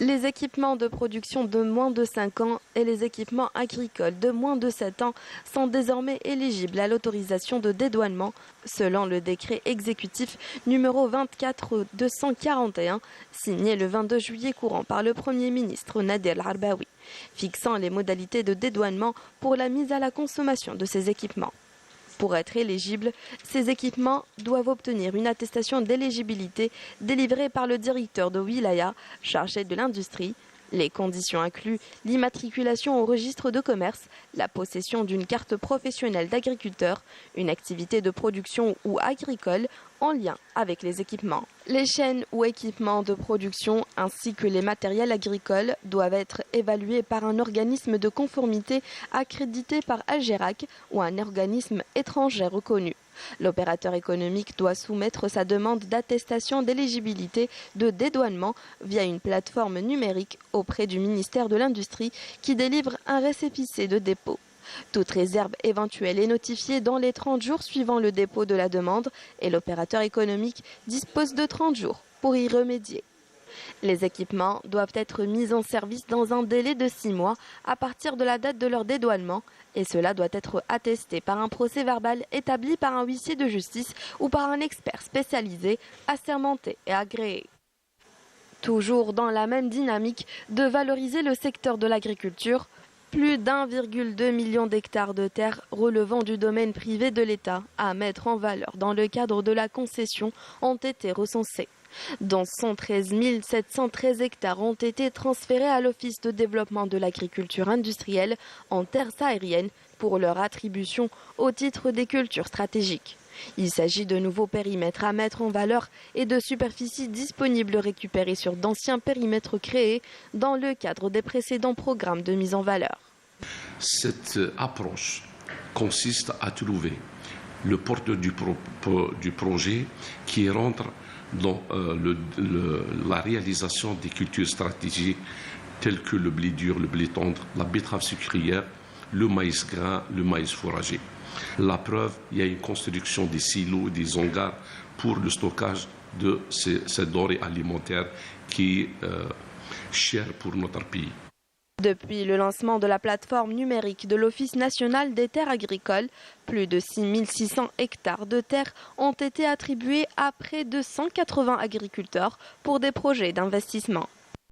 Les équipements de production de moins de 5 ans et les équipements agricoles de moins de 7 ans sont désormais éligibles à l'autorisation de dédouanement selon le décret exécutif numéro 24-241 signé le 22 juillet courant par le Premier ministre Nader El-Arbaoui, fixant les modalités de dédouanement pour la mise à la consommation de ces équipements. Pour être éligibles, ces équipements doivent obtenir une attestation d'éligibilité délivrée par le directeur de Wilaya chargé de l'industrie. Les conditions incluent l'immatriculation au registre de commerce, la possession d'une carte professionnelle d'agriculteur, une activité de production ou agricole en lien avec les équipements. Les chaînes ou équipements de production ainsi que les matériels agricoles doivent être évalués par un organisme de conformité accrédité par Algérac ou un organisme étranger reconnu. L'opérateur économique doit soumettre sa demande d'attestation d'éligibilité de dédouanement via une plateforme numérique auprès du ministère de l'Industrie qui délivre un récépissé de dépôt. Toute réserve éventuelle est notifiée dans les 30 jours suivant le dépôt de la demande et l'opérateur économique dispose de 30 jours pour y remédier. Les équipements doivent être mis en service dans un délai de 6 mois à partir de la date de leur dédouanement et cela doit être attesté par un procès-verbal établi par un huissier de justice ou par un expert spécialisé, assermenté et agréé. Toujours dans la même dynamique de valoriser le secteur de l'agriculture, plus d'1,2 million d'hectares de terres relevant du domaine privé de l'État à mettre en valeur dans le cadre de la concession ont été recensés, dont 113 713 hectares ont été transférés à l'Office de développement de l'agriculture industrielle en terres sahariennes pour leur attribution au titre des cultures stratégiques. Il s'agit de nouveaux périmètres à mettre en valeur et de superficies disponibles récupérées sur d'anciens périmètres créés dans le cadre des précédents programmes de mise en valeur. Cette approche consiste à trouver le porteur du projet qui rentre dans la réalisation des cultures stratégiques telles que le blé dur, le blé tendre, la betterave sucrière, le maïs grain, le maïs fourragé. La preuve, il y a une construction des silos, des hangars pour le stockage de cette denrée alimentaire qui est chère pour notre pays. Depuis le lancement de la plateforme numérique de l'Office national des terres agricoles, plus de 6 600 hectares de terres ont été attribués à près de 180 agriculteurs pour des projets d'investissement.